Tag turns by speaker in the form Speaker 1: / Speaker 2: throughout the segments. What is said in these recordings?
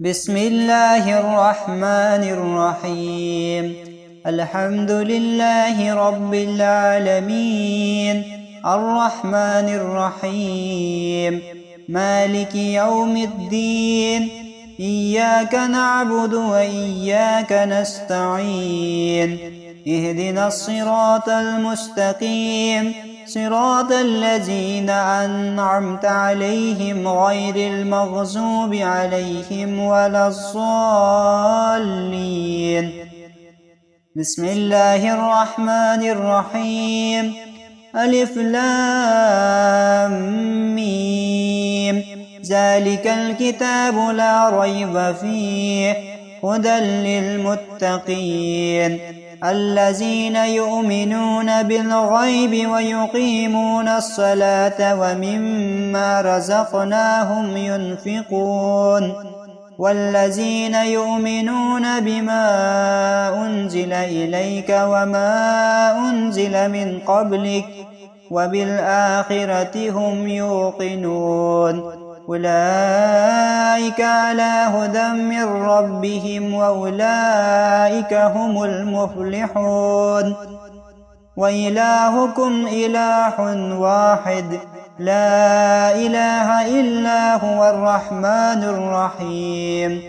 Speaker 1: بسم الله الرحمن الرحيم. الحمد لله رب العالمين، الرحمن الرحيم، مالك يوم الدين. إياك نعبد وإياك نستعين. اهدنا الصراط المستقيم، صراط الذين أنعمت عليهم غير المغضوب عليهم ولا الضالين. بسم الله الرحمن الرحيم. ألف لام ميم. ذلك الكتاب لا ريب فيه، هدى للمتقين الذين يؤمنون بالغيب ويقيمون الصلاة ومما رزقناهم ينفقون والذين يؤمنون بما أنزل إليك وما أنزل من قبلك وبالآخرة هم يوقنون. أولئك على هدى من ربهم وأولئك هم المفلحون. وإلهكم إله واحد، لا إله إلا هو الرحمن الرحيم.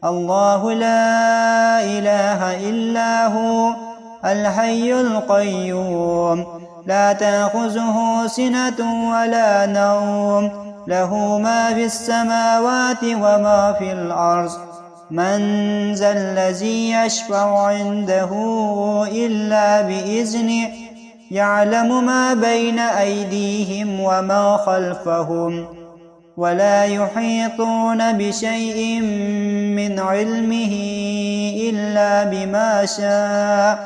Speaker 1: الله لا إله إلا هو الحي القيوم، لا تأخذه سنة ولا نوم، له ما في السماوات وما في الأرض. من ذا الذي يشفع عنده إلا بإذنه، يعلم ما بين أيديهم وما خلفهم، ولا يحيطون بشيء من علمه إلا بما شاء.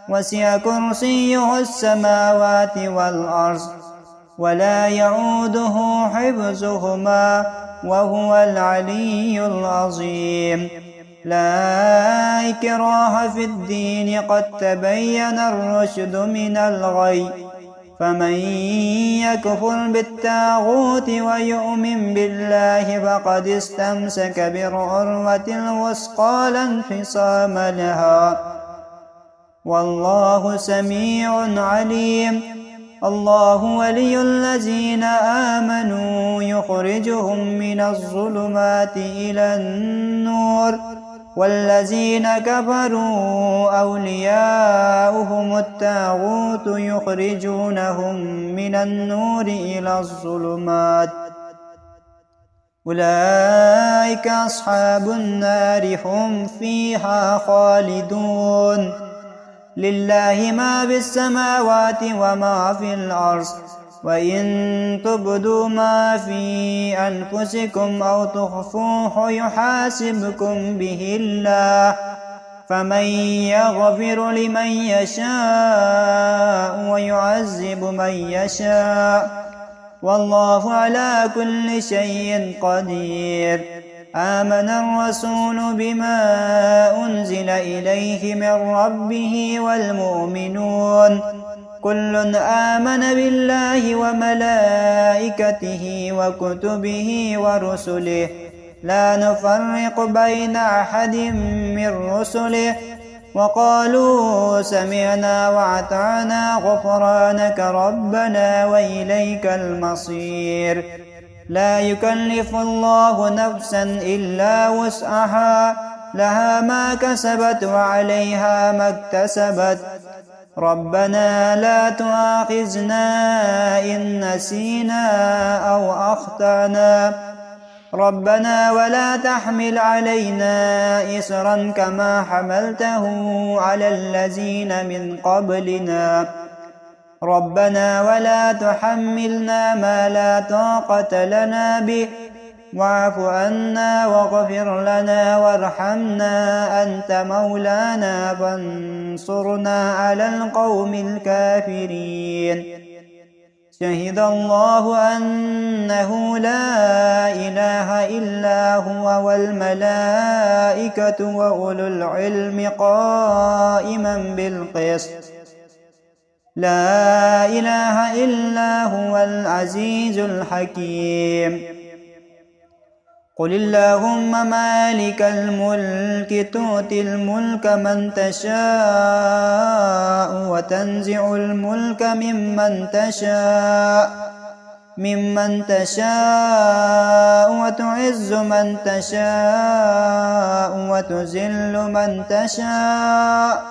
Speaker 1: وسع كرسيه السماوات والأرض، ولا يعوده حفظهما وهو العلي العظيم. لا إكراه في الدين، قد تبين الرشد من الغي. فمن يكفر بالطاغوت ويؤمن بالله فقد استمسك بالعروة الوثقى لا انفصام لها، والله سميع عليم. الله ولي الذين آمنوا يخرجهم من الظلمات إلى النور، والذين كفروا أولياؤهم الطاغوت يخرجونهم من النور إلى الظلمات. أولئك أصحاب النار، هم فيها خالدون. لله ما في السماوات وما في الأرض، وإن تبدوا ما في أنفسكم أو تخفوه يحاسبكم به الله. فمن يغفر لمن يشاء ويعذب من يشاء، والله على كل شيء قدير. آمن الرسول بما أنزل إليه من ربه والمؤمنون كل آمن بالله وملائكته وكتبه ورسله، لا نفرق بين أحد من رسله، وقالوا سمعنا وأطعنا غفرانك ربنا وإليك المصير. لا يكلف الله نفسا إلا وسعها، لها ما كسبت وعليها ما اكتسبت. ربنا لا تؤاخذنا إن نسينا أو أخطأنا، ربنا ولا تحمل علينا إصرا كما حملته على الذين من قبلنا. ربنا ولا تحملنا ما لا طاقة لنا به، واعف عنا واغفر لنا وارحمنا، أنت مولانا فانصرنا على القوم الكافرين. شهد الله أنه لا إله إلا هو والملائكة وأولو العلم قائما بالقسط. لا إله إلا هو العزيز الحكيم. قل اللهم مالك الملك تؤتي الملك من تشاء وتنزع الملك ممن تشاء وتعز من تشاء وتذل من تشاء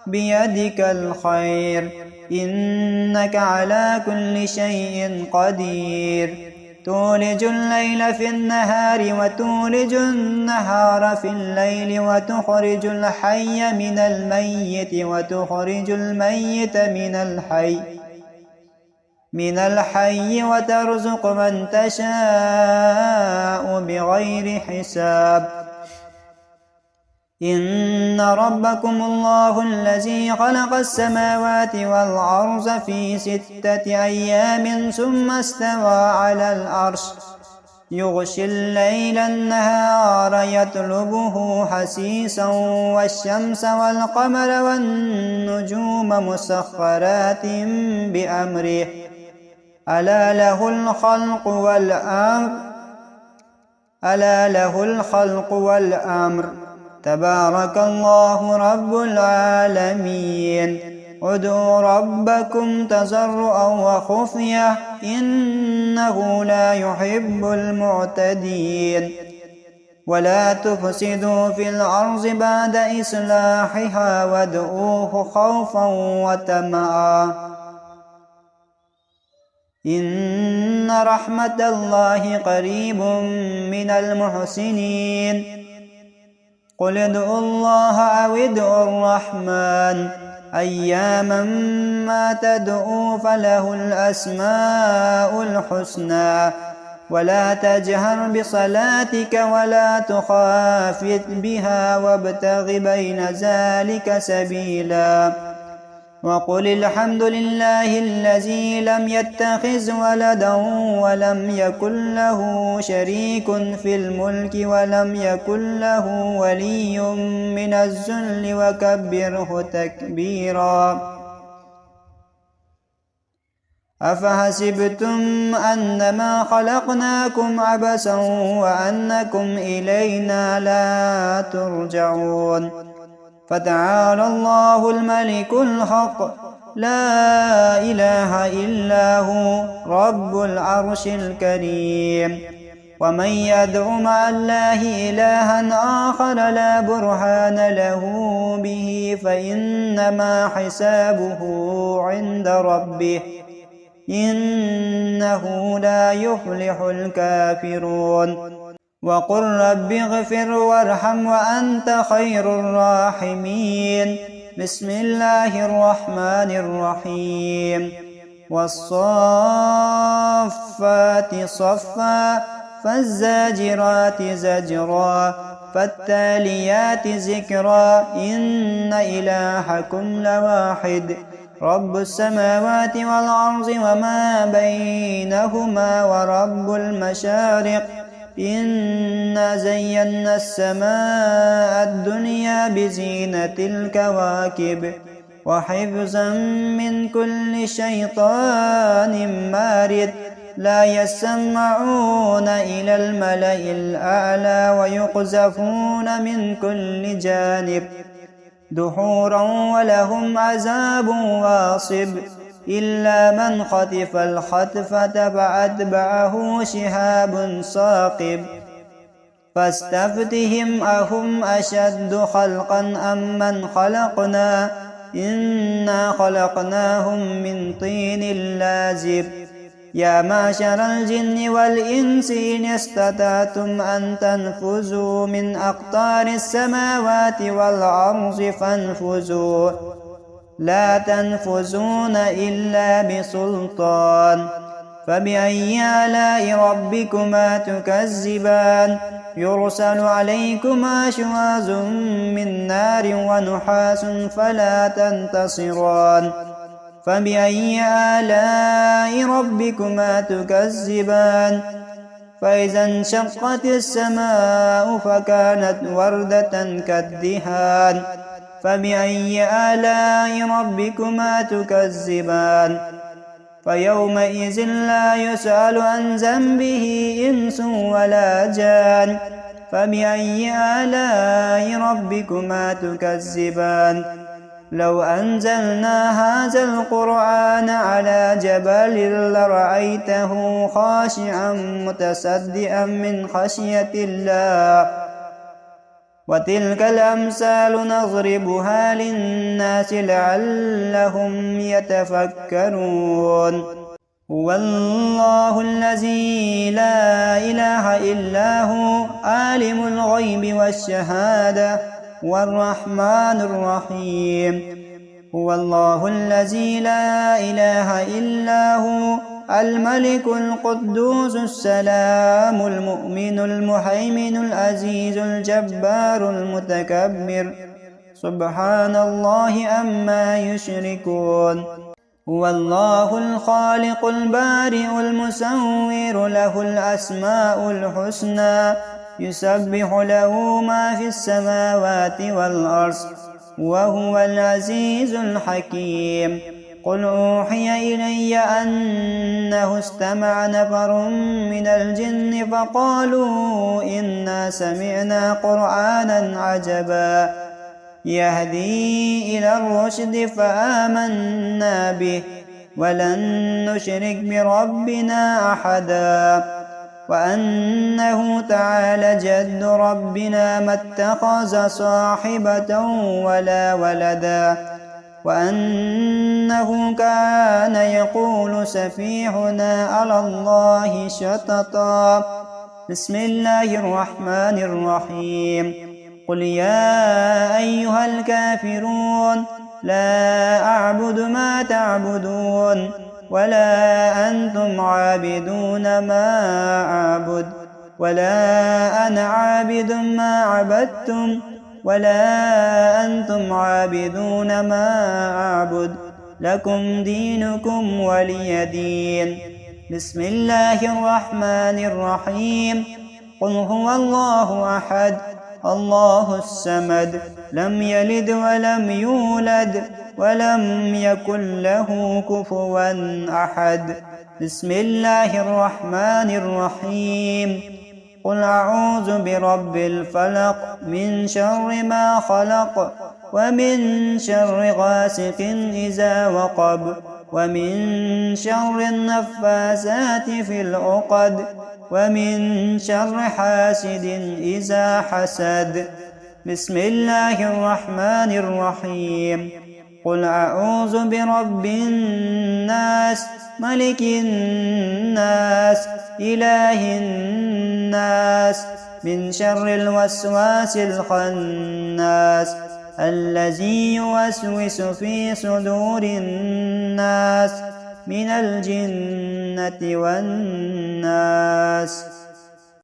Speaker 1: بيدك الخير إنك على كل شيء قدير تولج الليل في النهار وتولج النهار في الليل وتخرج الحي من الميت وتخرج الميت من الحي وترزق من تشاء بغير حساب إن ربكم الله الذي خلق السماوات والأرض في 6 أيام ثم استوى على العرش يغشي الليل النهار يطلبه حثيثا والشمس والقمر والنجوم مسخرات بأمره ألا له الخلق والأمر تبارك الله رب العالمين ادعوا ربكم تضرعا وخفية إنه لا يحب المعتدين ولا تفسدوا في الأرض بعد إصلاحها وادعوه خوفا وطمعا إن رحمة الله قريب من المحسنين قل ادعوا الله أو ادعوا الرحمن أياما ما تدعوا فله الأسماء الحسنى ولا تجهر بصلاتك ولا تخافت بها وابتغ بين ذلك سبيلا وقل الحمد لله الذي لم يتخذ ولدا ولم يكن له شريك في الملك ولم يكن له ولي من الذل وكبره تكبيرا أفحسبتم أنما خلقناكم عبثا وأنكم إلينا لا ترجعون فتعالى الله الملك الحق لا إله إلا هو رب العرش الكريم ومن يدع مع الله إلها آخر لا برهان له به فإنما حسابه عند ربه إنه لا يفلح الكافرون وقل رب اغفر وارحم وأنت خير الراحمين بسم الله الرحمن الرحيم والصافات صفا فالزاجرات زجرا فالتاليات ذكرا إن إلهكم لواحد رب السماوات والأرض وما بينهما ورب المشارق إنا زينا السماء الدنيا بزينة الكواكب وحفظا من كل شيطان مارد لا يسمعون إلى الملأ الأعلى ويقذفون من كل جانب دحورا ولهم عذاب واصب إلا من خطف الخطفة فأتبعه شهاب ثاقب فاستفتهم أهم أشد خلقا أم من خلقنا إنا خلقناهم من طين لازب يا معشر الجن والإنس إن استطعتم أن تنفذوا من أقطار السماوات والأرض فانفذوا لا تنفذون إلا بسلطان فبأي آلاء ربكما تكذبان يرسل عليكما شواظ من نار ونحاس فلا تنتصران فبأي آلاء ربكما تكذبان فإذا انشقت السماء فكانت وردة كالدهان فبأي آلاء ربكما تكذبان فيومئذ لا يسأل عن ذنبه إنس ولا جان فبأي آلاء ربكما تكذبان لو أنزلنا هذا القرآن على جبل لرأيته خاشعا متصدعا من خشية الله وتلك الأمثال نضربها للناس لعلهم يتفكرون هو الله الذي لا إله إلا هو عالم الغيب والشهادة والرحمن الرحيم هو الله الذي لا إله إلا هو الملك القدوس السلام المؤمن المهيمن العزيز الجبار المتكبر سبحان الله عما يشركون هو الله الخالق البارئ المصور له الأسماء الحسنى يسبح له ما في السماوات والأرض وهو العزيز الحكيم قل أوحي إلي أنه استمع نفر من الجن فقالوا إنا سمعنا قرآنا عجبا يهدي إلى الرشد فآمنا به ولن نشرك بربنا أحدا وأنه تعالى جد ربنا ما اتخذ صاحبة ولا ولدا وأنه كان يقول سفيهنا على الله شططا بسم الله الرحمن الرحيم قل يا أيها الكافرون لا أعبد ما تعبدون ولا أنتم عابدون ما أعبد ولا أنا عابد ما عبدتم ولا أنتم عابدون ما أعبد لكم دينكم ولي دين بسم الله الرحمن الرحيم قل هو الله أحد الله الصمد لم يلد ولم يولد ولم يكن له كفوا أحد بسم الله الرحمن الرحيم قل أعوذ برب الفلق من شر ما خلق ومن شر غاسق إذا وقب ومن شر النفاثات في العقد ومن شر حاسد إذا حسد بسم الله الرحمن الرحيم قل أعوذ برب الناس ملك الناس إله الناس من شر الوسواس الخناس الذي يوسوس في صدور الناس من الجنة والناس